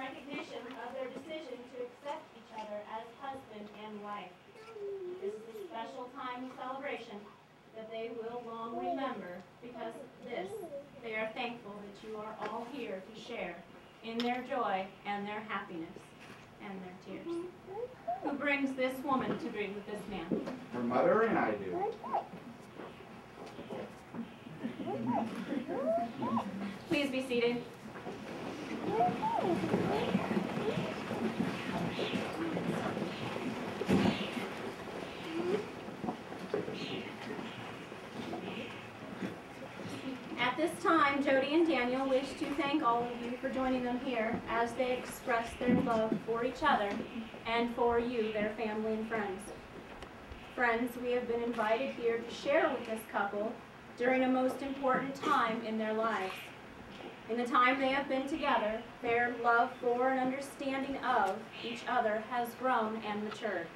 recognition of their decision to accept each other as husband and wife. This is a special time of celebration that they will long remember. Because of this, they are thankful that you are all here to share in their joy and their happiness and their tears. Who brings this woman to be with this man? Her mother and I do. Please be seated. At this time, Jodie and Daniel wish to thank all of you for joining them here as they express their love for each other and for you, their family and friends. Friends, we have been invited here to share with this couple during a most important time in their lives. In the time they have been together, their love for and understanding of each other has grown and matured.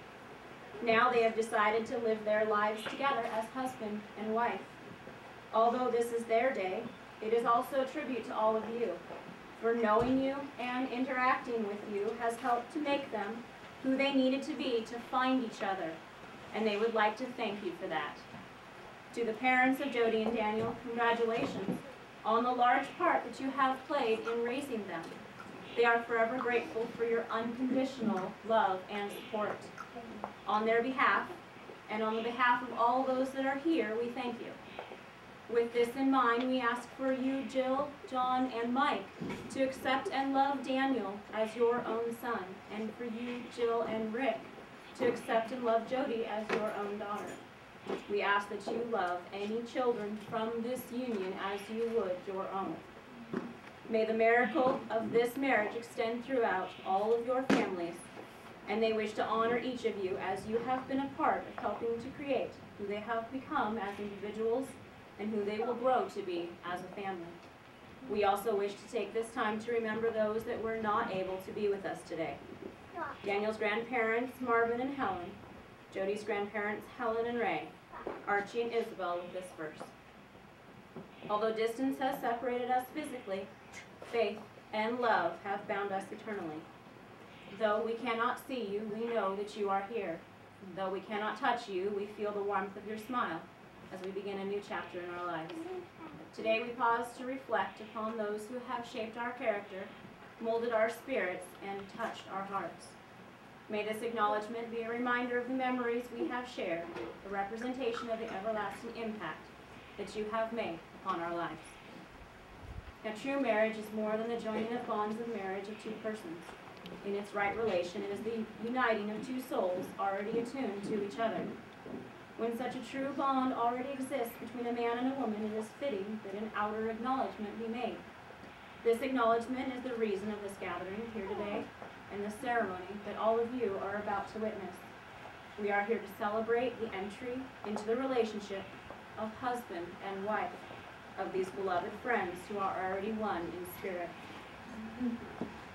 Now they have decided to live their lives together as husband and wife. Although this is their day, it is also a tribute to all of you, for knowing you and interacting with you has helped to make them who they needed to be to find each other, and they would like to thank you for that. To the parents of Jodie and Daniel, congratulations on the large part that you have played in raising them. They are forever grateful for your unconditional love and support. On their behalf, and on the behalf of all those that are here, we thank you. With this in mind, we ask for you, Jill, John, and Mike, to accept and love Daniel as your own son, and for you, Jill and Rick, to accept and love Jodie as your own daughter. We ask that you love any children from this union as you would your own. May the miracle of this marriage extend throughout all of your families, and they wish to honor each of you as you have been a part of helping to create who they have become as individuals and who they will grow to be as a family. We also wish to take this time to remember those that were not able to be with us today. Daniel's grandparents, Marvin and Helen, Jodie's grandparents, Helen and Ray, Archie and Isabel with this verse. Although distance has separated us physically, faith and love have bound us eternally. Though we cannot see you, we know that you are here. Though we cannot touch you, we feel the warmth of your smile as we begin a new chapter in our lives. Today we pause to reflect upon those who have shaped our character, molded our spirits, and touched our hearts. May this acknowledgement be a reminder of the memories we have shared, a representation of the everlasting impact that you have made upon our lives. Now, true marriage is more than the joining of bonds of marriage of two persons. In its right relation, it is the uniting of two souls already attuned to each other. When such a true bond already exists between a man and a woman, it is fitting that an outer acknowledgement be made. This acknowledgement is the reason of this gathering here today and the ceremony that all of you are about to witness. We are here to celebrate the entry into the relationship of husband and wife of these beloved friends who are already one in spirit.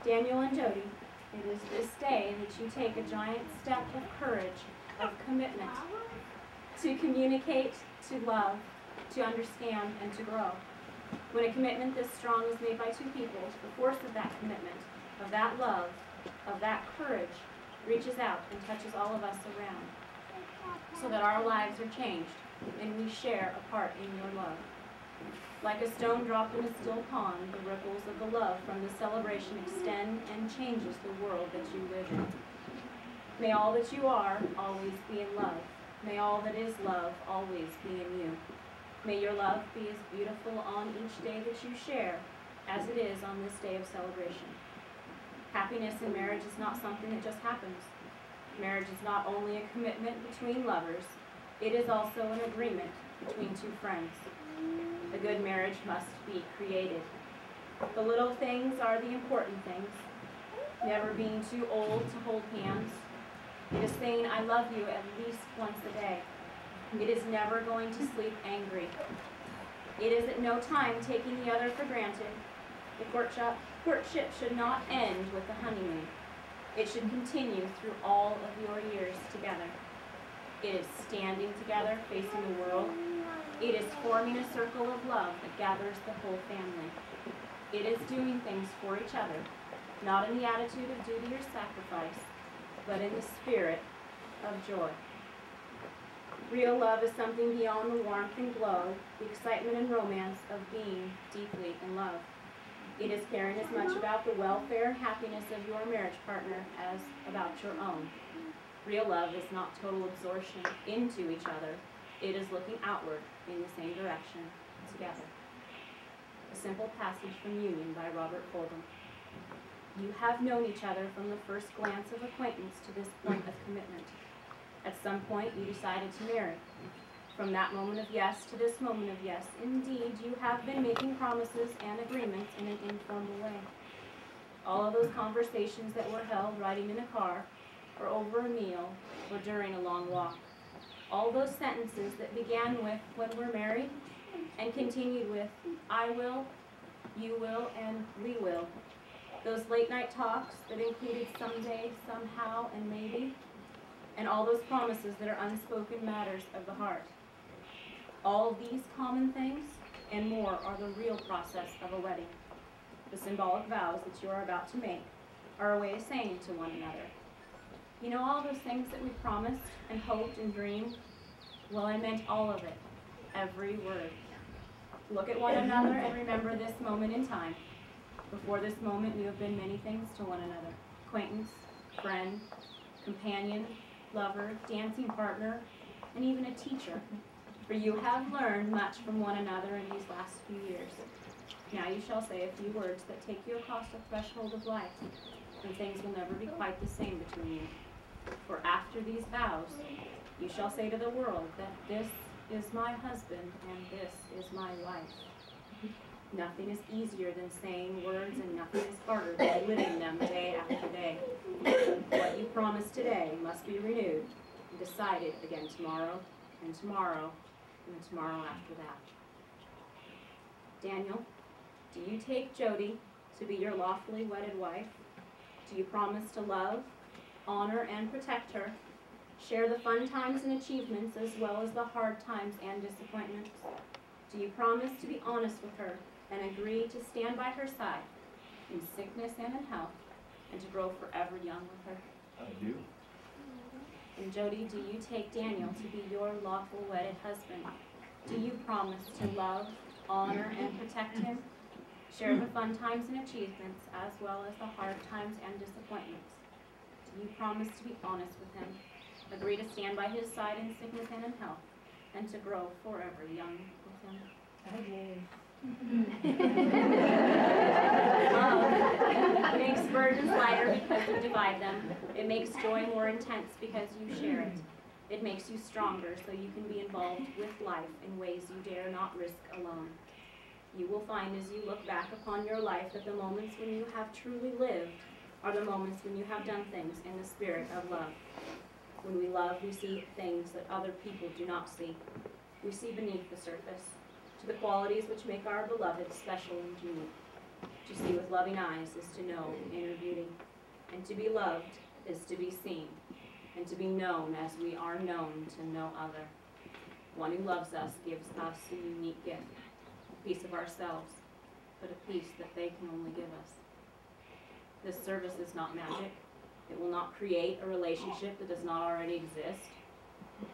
Daniel and Jodie, it is this day that you take a giant step of courage, of commitment, to communicate, to love, to understand, and to grow. When a commitment this strong is made by two people, the force of that commitment, of that love, of that courage, reaches out and touches all of us around, so that our lives are changed, and we share a part in your love. Like a stone dropped in a still pond, the ripples of the love from the celebration extend and changes the world that you live in. May all that you are always be in love. May all that is love always be in you. May your love be as beautiful on each day that you share as it is on this day of celebration. Happiness in marriage is not something that just happens. Marriage is not only a commitment between lovers, it is also an agreement between two friends. A good marriage must be created. The little things are the important things. Never being too old to hold hands. It is saying, I love you at least once a day. It is never going to sleep angry. It is at no time taking the other for granted. The courtship should not end with the honeymoon. It should continue through all of your years together. It is standing together, facing the world. It is forming a circle of love that gathers the whole family. It is doing things for each other not in the attitude of duty or sacrifice, but in the spirit of joy. Real love is something beyond the warmth and glow, the excitement and romance of being deeply in love. It is caring as much about the welfare and happiness of your marriage partner as about your own. Real love is not total absorption into each other. It is looking outward in the same direction together. A simple passage from Union by Robert Fulghum. You have known each other from the first glance of acquaintance to this point of commitment. At some point, you decided to marry. From that moment of yes to this moment of yes, indeed, you have been making promises and agreements in an informal way. All of those conversations that were held riding in a car, or over a meal, or during a long walk. All those sentences that began with, when we're married, and continued with, I will, you will, and we will. Those late night talks that included someday, somehow, and maybe, and all those promises that are unspoken matters of the heart. All these common things and more are the real process of a wedding. The symbolic vows that you are about to make are a way of saying to one another, you know all those things that we promised and hoped and dreamed? Well, I meant all of it, every word. Look at one another and remember this moment in time. Before this moment, you have been many things to one another. Acquaintance, friend, companion, lover, dancing partner, and even a teacher. For you have learned much from one another in these last few years. Now you shall say a few words that take you across the threshold of life, and things will never be quite the same between you. For after these vows, you shall say to the world that this is my husband and this is my wife. Nothing is easier than saying words, and nothing is harder than living them day after day. What you promised today must be renewed and decided again tomorrow, and tomorrow, and tomorrow after that. Daniel, do you take Jodie to be your lawfully wedded wife? Do you promise to love, honor, and protect her, share the fun times and achievements as well as the hard times and disappointments? Do you promise to be honest with her and agree to stand by her side in sickness and in health, and to grow forever young with her? I do. And Jodie, do you take Daniel to be your lawful wedded husband? Do you promise to love, honor, and protect him, share the fun times and achievements as well as the hard times and disappointments? Do you promise to be honest with him, agree to stand by his side in sickness and in health, and to grow forever young with him? I do. Love makes burdens lighter because you divide them. It makes joy more intense because you share it. It makes you stronger so you can be involved with life in ways you dare not risk alone. You will find as you look back upon your life that the moments when you have truly lived are the moments when you have done things in the spirit of love. When we love, we see things that other people do not see. We see beneath the surface, to the qualities which make our beloved special and unique. To see with loving eyes is to know inner beauty, and to be loved is to be seen, and to be known as we are known to no other. One who loves us gives us a unique gift, a piece of ourselves, but a piece that they can only give us. This service is not magic. It will not create a relationship that does not already exist.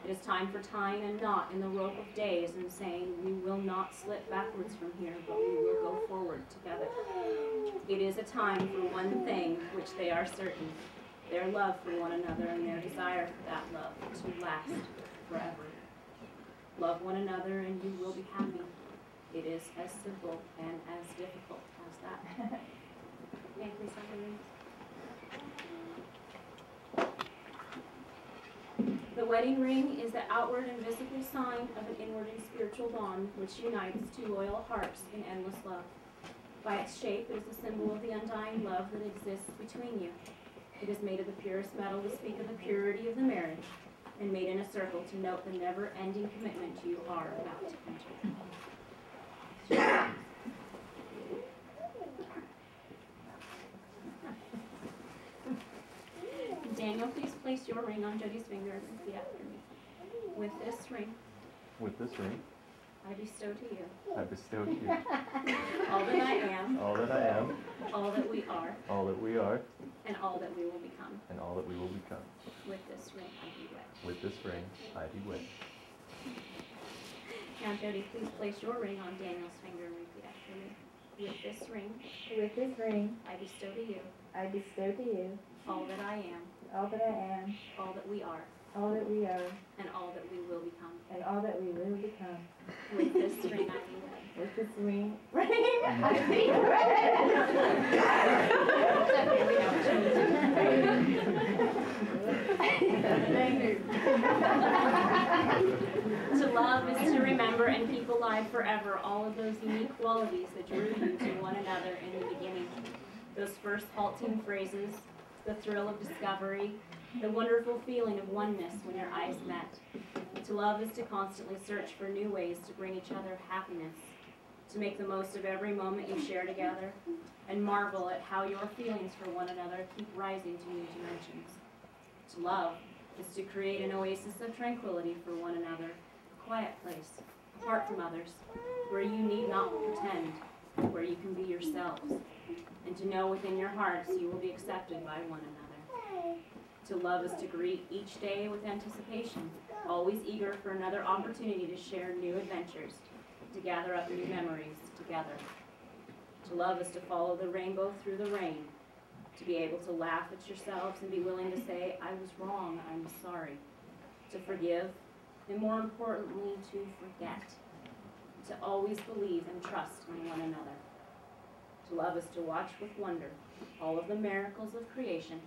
It is time for tying a knot in the rope of days and saying, we will not slip backwards from here, but we will go forward together. It is a time for one thing which they are certain, their love for one another and their desire for that love to last forever. Love one another and you will be happy. It is as simple and as difficult as that. May I please have the rings? The wedding ring is the outward and visible sign of an inward and spiritual bond which unites two loyal hearts in endless love. By its shape, it is a symbol of the undying love that exists between you. It is made of the purest metal to speak of the purity of the marriage, and made in a circle to note the never-ending commitment you are about to enter. Daniel, please place your ring on Jodie's finger and repeat after me. With this ring, With this ring, I bestow to you I bestow to you all that I am, all that I am, all that we are, all that we are, and all that we will become. and all that we will become. With this ring I do wed. With this ring I do wed. Now, Jodie, please place your ring on Daniel's finger and repeat after me. With this ring I bestow to you I bestow to you all that I am, all that I am, all that we are, all that we are, and all that we will become. and all that we will become. With this ring I do wed. With this ring I do wed. To love is to remember and keep alive forever all of those unique qualities that drew you to one another in the beginning. Those first halting phrases, the thrill of discovery, the wonderful feeling of oneness when your eyes met. To love is to constantly search for new ways to bring each other happiness, to make the most of every moment you share together, and marvel at how your feelings for one another keep rising to new dimensions. To love is to create an oasis of tranquility for one another, a quiet place, apart from others, where you need not pretend, where you can be yourselves, and to know within your hearts you will be accepted by one another. To love is to greet each day with anticipation, always eager for another opportunity to share new adventures, to gather up new memories together. To love is to follow the rainbow through the rain, to be able to laugh at yourselves and be willing to say, I was wrong, I'm sorry. To forgive, and more importantly, to forget. To always believe and trust in one another. To love is to watch with wonder all of the miracles of creation,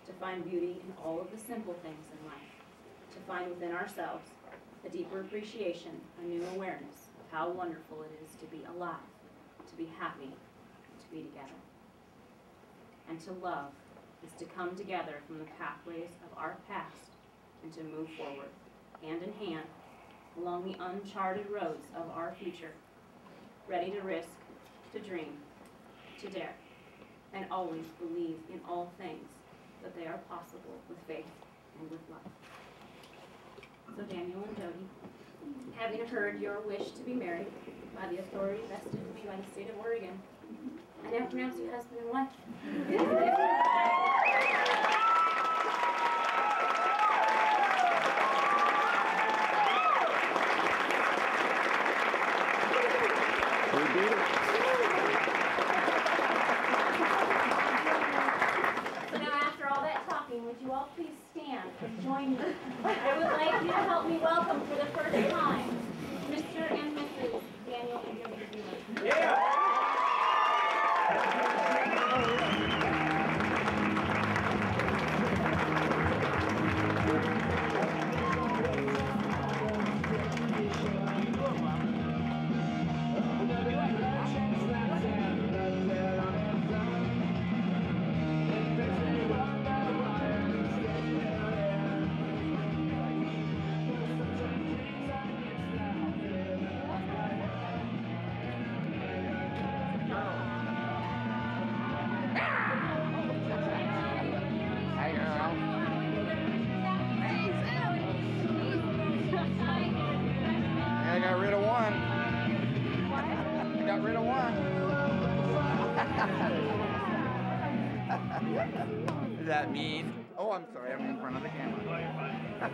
to find beauty in all of the simple things in life, to find within ourselves a deeper appreciation, a new awareness of how wonderful it is to be alive, to be happy, to be together. And to love is to come together from the pathways of our past and to move forward, hand in hand, along the uncharted roads of our future, ready to risk, to dream, to dare, and always believe in all things that they are possible with faith and with love. So Daniel and Jodie, having heard your wish to be married by the authority vested in me by the state of Oregon, I now pronounce you husband and wife. We did it. So now after all that talking, would you all please stand and join me? I would like you to help me welcome for the first time, Mr. and Mrs. Daniel and Jodie Vineyard. Yeah! I got rid of one. I got rid of one. Is that mean? Oh, I'm sorry. I'm in front of the camera.